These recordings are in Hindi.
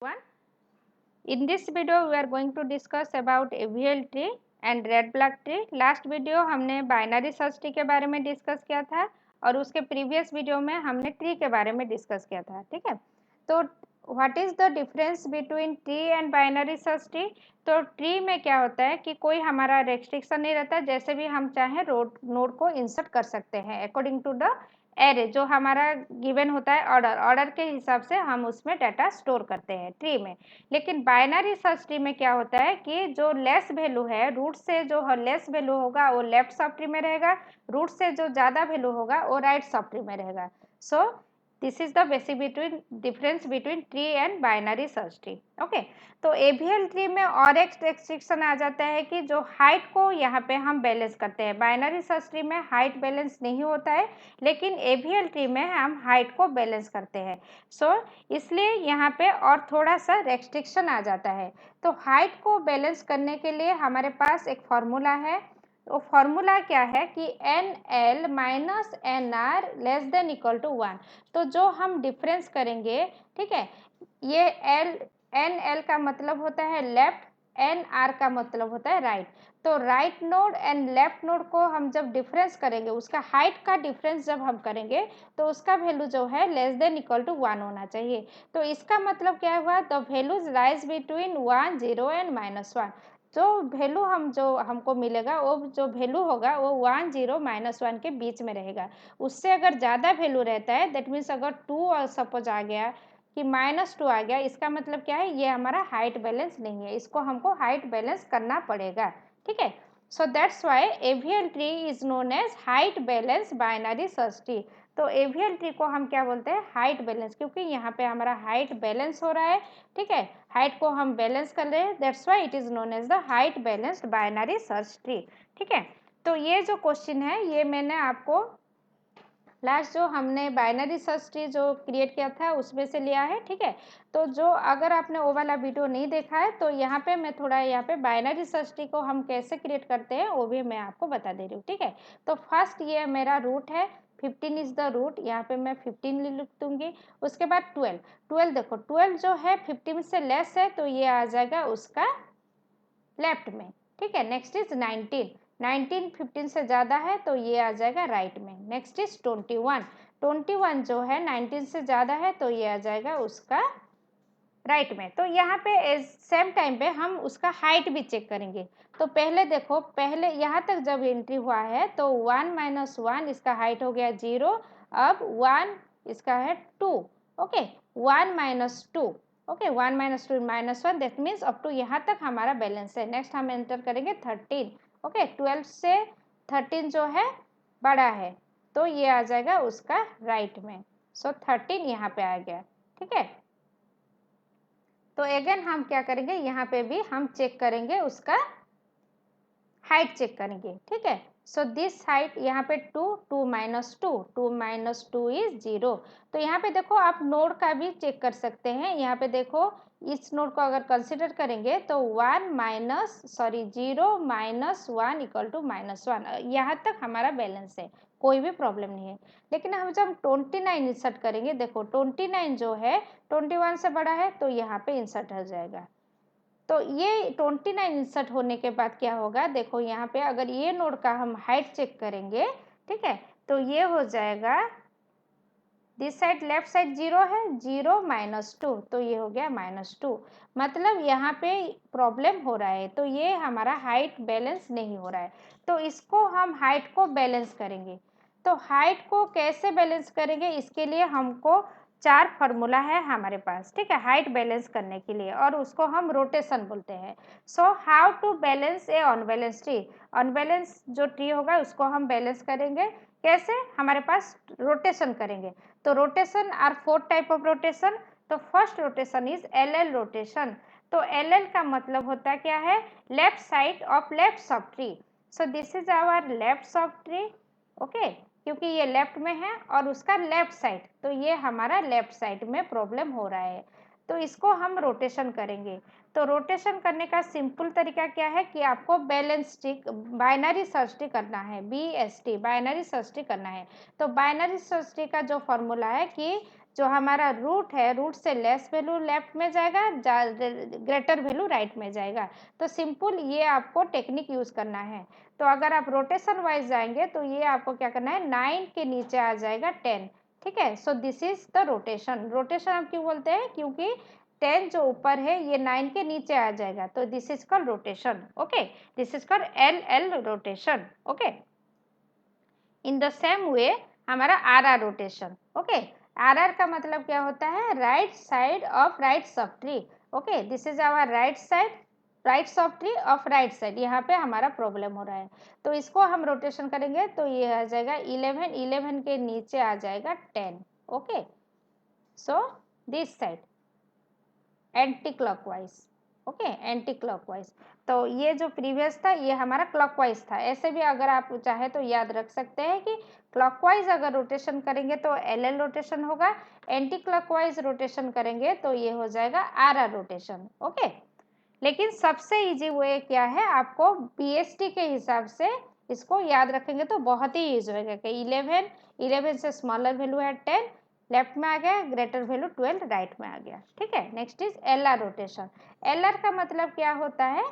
One. In this video we are going to discuss about AVL tree and red black tree. Last video हमने बाइनरी सर्च ट्री के बारे में डिस्कस किया था और उसके प्रीवियस वीडियो में हमने ट्री के बारे में डिस्कस किया था. ठीक है, तो what is the difference between tree and binary search tree. तो ट्री में क्या होता है कि कोई हमारा रेस्ट्रिक्शन नहीं रहता, जैसे भी हम चाहें नोड को इंसर्ट कर सकते हैं अकॉर्डिंग टू द एरे जो हमारा गिवन होता है ऑर्डर के हिसाब से हम उसमें डाटा स्टोर करते हैं ट्री में. लेकिन बाइनरी सर्च ट्री में क्या होता है कि जो लेस वैल्यू है रूट से जो लेस वैल्यू होगा वो लेफ्ट सब ट्री में रहेगा, रूट से जो ज़्यादा वैल्यू होगा वो राइट सब ट्री में रहेगा. सो this is the basic difference between tree and binary search tree. Okay, तो एवीएल ट्री में और एक रेस्ट्रिक्शन आ जाता है कि जो हाइट को यहाँ पे हम बैलेंस करते हैं. बाइनरी सर्च ट्री में हाइट बैलेंस नहीं होता है, लेकिन एवीएल ट्री में हम हाइट को बैलेंस करते हैं. सो इसलिए यहाँ पे और थोड़ा सा रेस्ट्रिक्शन आ जाता है. तो हाइट को बैलेंस करने के लिए हमारे पास एक फॉर्मूला है. तो फॉर्मूला क्या है कि N L minus N R less than equal to 1. तो जो हम डिफरेंस करेंगे, ठीक है, ये एल एन एल का मतलब होता है लेफ्ट, एन आर का मतलब होता है राइट. तो right node and left node को हम जब डिफरेंस करेंगे, उसका हाइट का डिफरेंस जब हम करेंगे तो उसका वैल्यू जो है लेस देन इक्वल टू 1 होना चाहिए. तो इसका मतलब क्या हुआ, the values rise between 1 0 and -1. जो वैल्यू जो हमको मिलेगा वो जो वैल्यू होगा वो 1 0 -1 के बीच में रहेगा. उससे अगर ज़्यादा वैल्यू रहता है, दैट मीन्स अगर 2 और सपोज आ गया कि -2 आ गया, इसका मतलब क्या है, ये हमारा हाइट बैलेंस नहीं है, इसको हमको हाइट बैलेंस करना पड़ेगा. ठीक है, so that's why AVL tree is known as height balance binary search tree. तो एवीएल ट्री को हम क्या बोलते हैं, हाइट बैलेंस, क्योंकि यहाँ पे हमारा हाइट बैलेंस हो रहा है. ठीक है, हाइट को हम बैलेंस कर रहे हैं, that's why it is known as the height balanced binary search tree. ठीक है, तो ये जो क्वेश्चन है ये मैंने आपको लास्ट जो हमने बाइनरी सर्च ट्री जो क्रिएट किया था उसमें से लिया है. ठीक है, तो जो अगर आपने वो वाला वीडियो नहीं देखा है तो यहाँ पे मैं थोड़ा यहाँ पे बाइनरी सर्च ट्री को हम कैसे क्रिएट करते हैं वो भी मैं आपको बता दे रही हूँ. ठीक है, तो फर्स्ट ये मेरा रूट है, 15 इज द रूट, यहाँ पे मैं 15 लिख दूंगी. उसके बाद 12 देखो 12 जो है 15 से लेस है तो ये आ जाएगा उसका लेफ्ट में. ठीक है, नेक्स्ट इज 19 15 से ज़्यादा है तो ये आ जाएगा राइट में. नेक्स्ट इज 21 जो है 19 से ज़्यादा है तो ये आ जाएगा उसका राइट में. तो यहाँ पे सेम टाइम पे हम उसका हाइट भी चेक करेंगे. तो पहले देखो, पहले यहाँ तक जब एंट्री हुआ है तो 1 - 1 इसका हाइट हो गया 0. अब 1 इसका है 2. Okay, 1 - 2. Okay, 1 - 2 -1, that means up to यहाँ तक हमारा बैलेंस है. नेक्स्ट हम एंटर करेंगे 13. ओके, 12 से 13 जो है बड़ा है तो ये आ जाएगा उसका राइट में. सो 13 यहाँ पे आ गया. ठीक है, तो अगेन हम क्या करेंगे, यहाँ पे भी हम चेक करेंगे उसका हाइट चेक करेंगे. ठीक है, सो दिस हाइट यहाँ पे 2 2 - 2 इज 0. तो यहाँ पे देखो आप नोड का भी चेक कर सकते हैं. यहाँ पे देखो इस नोड को अगर कंसिडर करेंगे तो 0 - 1 इक्वल टू -1, यहाँ तक हमारा बैलेंस है, कोई भी प्रॉब्लम नहीं है. लेकिन हम जब 29 इंसर्ट करेंगे, देखो 29 जो है 21 से बड़ा है तो यहाँ पे इंसर्ट हो जाएगा. तो ये 29 इंसर्ट होने के बाद क्या होगा, देखो यहाँ पे अगर ये नोड का हम हाइट चेक करेंगे, ठीक है, तो ये हो जाएगा दिस साइड लेफ्ट साइड 0 है, 0 - 2 तो ये हो गया -2. मतलब यहाँ पे प्रॉब्लम हो रहा है, तो ये हमारा हाइट बैलेंस नहीं हो रहा है. तो इसको हम हाइट को बैलेंस करेंगे. तो हाइट को कैसे बैलेंस करेंगे, इसके लिए हमको 4 फार्मूला है हमारे पास. ठीक है, हाइट बैलेंस करने के लिए, और उसको हम रोटेशन बोलते हैं. So how to balance a unbalance tree. Unbalance जो ट्री होगा उसको हम बैलेंस करेंगे कैसे, हमारे पास रोटेशन करेंगे. तो rotation are 4 type of rotation. तो first rotation is L rotation. तो एल का मतलब होता क्या है, left side of left sub tree. So this is our left sub tree. Okay, क्योंकि ये लेफ्ट में है और उसका लेफ्ट साइड, तो ये हमारा लेफ्ट साइड में प्रॉब्लम हो रहा है, तो इसको हम रोटेशन करेंगे. तो रोटेशन करने का सिंपल तरीका क्या है कि आपको balance tree binary search tree करना है, BST बाइनरी सर्च ट्री करना है. तो बाइनरी सर्च ट्री का जो फॉर्मूला है कि जो हमारा रूट है, रूट से लेस वैल्यू लेफ्ट में जाएगा, ग्रेटर वैल्यू राइट में जाएगा। तो सिंपल ये आपको टेक्निक यूज करना है। तो अगर आप रोटेशन वाइज जाएंगे तो ये आपको क्या करना है, 9 के नीचे आ जाएगा 10। ठीक है, so this is the rotation. Rotation आप क्यों बोलते हैं, क्योंकि 10 जो ऊपर है ये 9 के नीचे आ जाएगा, तो this is called rotation. Okay, this is called L rotation. Okay, in the same वे हमारा आर रोटेशन। ओके, आर का मतलब क्या होता है, right side of right sub tree. Okay, this is our right side, right sub tree of right side. यहाँ पे हमारा प्रॉब्लम हो रहा है, तो इसको हम रोटेशन करेंगे तो ये आ जाएगा 11, 11 के नीचे आ जाएगा 10। Okay, so this side anti clockwise. Okay, anti clockwise. तो ये जो प्रीवियस था ये हमारा क्लॉकवाइज था। ऐसे भी अगर आप चाहे तो याद रख सकते हैं कि क्लॉकवाइज अगर रोटेशन करेंगे तो एल रोटेशन होगा, एंटी क्लॉकवाइज रोटेशन करेंगे तो ये हो जाएगा आर रोटेशन। ओके, लेकिन सबसे इजी वे क्या है, आपको बीएसटी के हिसाब से इसको याद रखेंगे तो बहुत ही ईजी होगा कि 11, 11 से स्मॉलर वैल्यू है 10, लेफ्ट में आ गया, ग्रेटर वैल्यू 12 राइट में आ गया। ठीक है, next is LR rotation. LR का मतलब क्या होता है,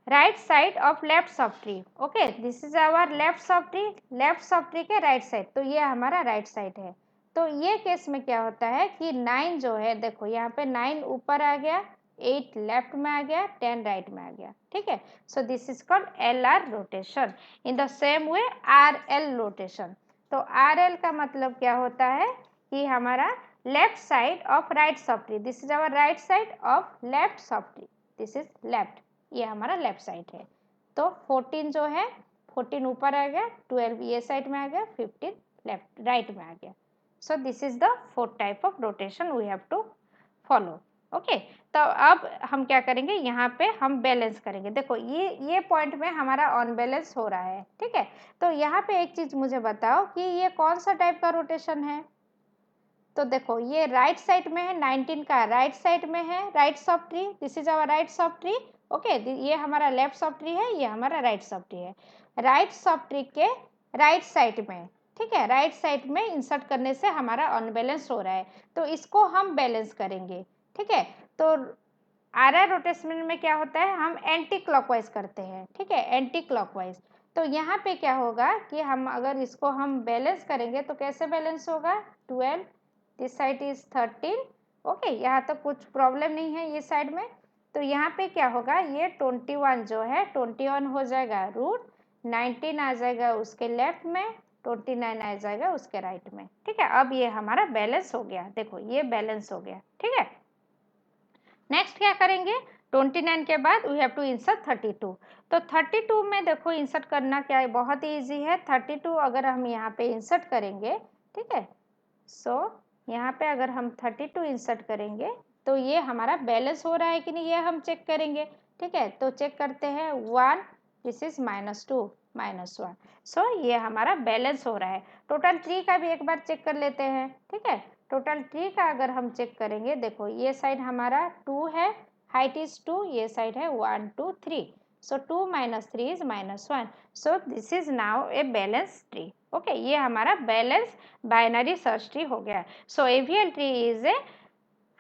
right side of left sub tree. Okay, this is our left सब ट्री, लेफ्ट सब ट्री के राइट साइड, तो ये हमारा राइट साइड है। तो ये केस में क्या होता है कि 9 जो है, देखो यहाँ पे 9 ऊपर आ गया, 8 लेफ्ट में आ गया, 10 राइट में आ गया। ठीक है, so this is called L R rotation. In the same way R L rotation. तो आर एल का मतलब क्या होता है कि हमारा left side of right sub tree, this is our right side of left सब ट्री, दिस इज लेफ्ट, ये हमारा लेफ्ट साइड है। तो 14 जो है, 14 ऊपर आ गया, 12 ये साइड में आ गया, 15 लेफ्ट राइट में आ गया। So this is the fourth type of rotation we have to follow. Okay, तो अब हम क्या करेंगे, यहाँ पे हम बैलेंस करेंगे। देखो ये पॉइंट में हमारा ऑन बैलेंस हो रहा है। ठीक है, तो यहाँ पे एक चीज मुझे बताओ कि ये कौन सा टाइप का रोटेशन है। तो देखो ये राइट साइड में है, 19 का राइट साइड में है, right sub tree, this is our right sub tree. Okay, ये हमारा लेफ्ट सब ट्री है, ये हमारा राइट सब ट्री है। राइट सब ट्री के राइट साइड में, ठीक है, राइट साइड में इंसर्ट करने से हमारा अनबैलेंस हो रहा है, तो इसको हम बैलेंस करेंगे। ठीक है, तो आर आर रोटेशन में क्या होता है, हम एंटी क्लॉकवाइज करते हैं। ठीक है, एंटी क्लॉकवाइज। तो यहाँ पे क्या होगा कि हम अगर इसको हम बैलेंस करेंगे तो कैसे बैलेंस होगा, 12, दिस साइड इज 13। ओके, यहाँ तो कुछ प्रॉब्लम नहीं है ये साइड में। तो यहाँ पे क्या होगा, ये 21 जो है 21 हो जाएगा रूट, 19 आ जाएगा उसके लेफ्ट में, 29 आ जाएगा उसके राइट में। ठीक है, अब ये हमारा बैलेंस हो गया, देखो ये बैलेंस हो गया। ठीक है, नेक्स्ट क्या करेंगे, 29 के बाद वी हैव टू इंसर्ट 32। तो 32 में देखो इंसर्ट करना क्या है, बहुत ही ईजी है। 32 अगर हम यहाँ पे इंसर्ट करेंगे, ठीक है, सो यहाँ पे अगर हम 32 इंसर्ट करेंगे तो ये हमारा बैलेंस हो रहा है कि नहीं, ये हम चेक करेंगे। ठीक है, तो चेक करते हैं, 1, दिस इज -2, -1, सो ये हमारा बैलेंस हो रहा है। टोटल ट्री का भी एक बार चेक कर लेते हैं। ठीक है, टोटल ट्री का अगर हम चेक करेंगे, देखो ये साइड हमारा 2 है, हाइट इज 2, ये साइड है 1, 2, 3, so 2 - 3 is -1, so this is now a balanced tree. Okay, ये हमारा बैलेंस बाइनरी सर्च ट्री हो गया। So AVL tree is a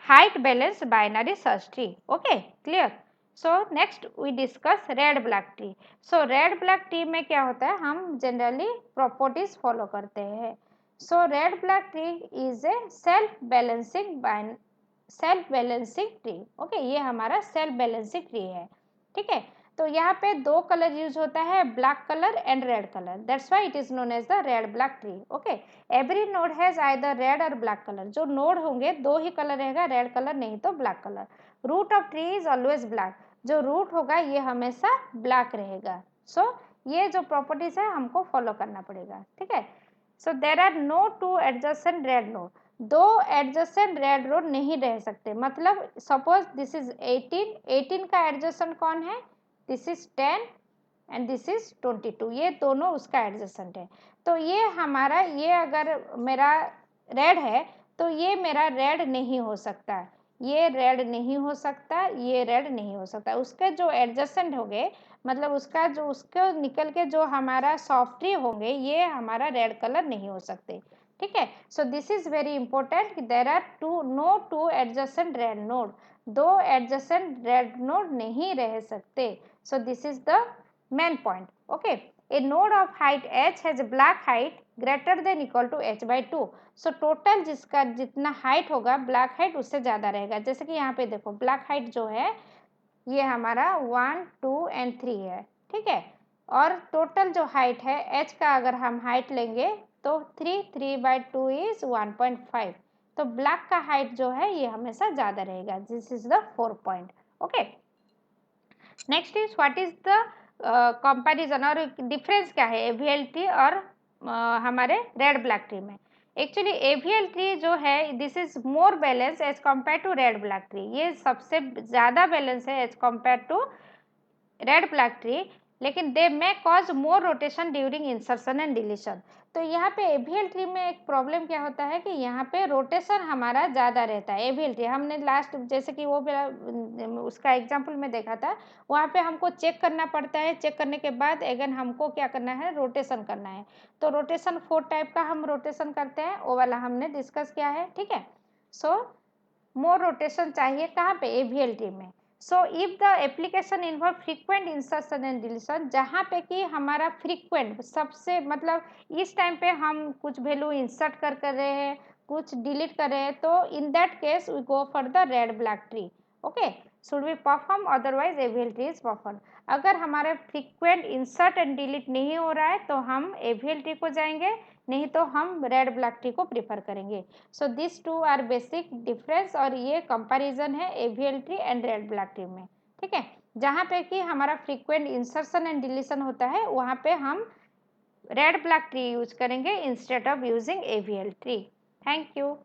height balance binary search tree. Okay, clear. So next we discuss red black tree. So red black tree में क्या होता है, हम जनरली प्रॉपर्टीज फॉलो करते हैं। So red black tree is a self balancing tree. Okay, ये हमारा सेल्फ बैलेंसिंग ट्री है। ठीक है, तो यहाँ पे दो कलर यूज होता है, black colour and red colour, that's why it is known as the red black tree. Okay, every node has either red or black colour, जो नोड होंगे दो ही कलर रहेगा, रेड कलर नहीं तो black colour. Root of tree is always black, जो रूट होगा ये हमेशा ब्लैक रहेगा। सो ये जो प्रॉपर्टीज है हमको फॉलो करना पड़ेगा। ठीक है, so there are no two adjacent red node, दो एडजेसेंट रेड नोड नहीं रह सकते। मतलब सपोज दिस इज 18, 18 का एडजेसेंट कौन है, this is 10 and this is 22, ये दोनों उसका एडजेसेंट है। तो ये हमारा, ये अगर मेरा रेड है तो ये मेरा रेड नहीं हो सकता, ये रेड नहीं हो सकता, ये रेड नहीं हो सकता। उसके जो एडजेसेंट होंगे, मतलब उसका जो उसको निकल के जो हमारा सॉफ्टी होंगे, ये हमारा रेड कलर नहीं हो सकते। ठीक है। So this is very important कि there are no two adjacent red node, दो एडजेसेंट रेड नोड नहीं रह सकते। So this is the main point. Okay, a node of height h has black height greater than equal to h by 2। So total जिसका जितना हाइट होगा ब्लैक हाइट उससे ज़्यादा रहेगा। जैसे कि यहाँ पे देखो ब्लैक हाइट जो है ये हमारा 1 2 एंड 3 है, ठीक है। और टोटल जो हाइट है h का अगर हम हाइट लेंगे तो 3 बाई 2 इज 1.5। तो ब्लैक का हाइट जो है ये हमेशा ज़्यादा रहेगा। This is the 4 point. Okay, next is what is the comparison और डिफरेंस क्या है एवीएल ट्री और हमारे रेड ब्लैक ट्री में। एक्चुअली एवीएल ट्री जो है this is more balance as compare to red black tree, ये सबसे ज़्यादा बैलेंस है as compare to red black tree, लेकिन they may cause more rotation during insertion and deletion. तो यहाँ पे एवीएल ट्री में एक प्रॉब्लम क्या होता है कि यहाँ पे रोटेशन हमारा ज़्यादा रहता है। एवीएल ट्री हमने लास्ट जैसे कि वो उसका एग्जांपल में देखा था, वहाँ पे हमको चेक करना पड़ता है, चेक करने के बाद अगेन हमको क्या करना है, रोटेशन करना है। तो रोटेशन 4 टाइप का हम रोटेशन करते हैं, वो वाला हमने डिस्कस किया है, ठीक है। सो मोर रोटेशन चाहिए कहाँ पे, एवीएल ट्री में। So if the application involve frequent insertion and deletion, जहाँ पे कि हमारा फ्रीक्वेंट सबसे मतलब इस टाइम पे हम कुछ वैल्यू इंसर्ट कर रहे हैं, कुछ डिलीट कर रहे हैं, तो in that case we go for the red black tree. Okay, should be perform otherwise AVL tree is perform. अगर हमारे फ्रीक्वेंट इंसर्ट एंड डिलीट नहीं हो रहा है तो हम एवीएल ट्री को जाएंगे, नहीं तो हम रेड ब्लैक ट्री को प्रीफर करेंगे। So this two are basic difference और ये कंपैरिजन है AVL tree and red black tree में, ठीक है। जहाँ पे कि हमारा फ्रीक्वेंट इंसर्शन एंड डिलीशन होता है वहाँ पे हम रेड ब्लैक ट्री यूज करेंगे instead of using AVL tree. Thank you.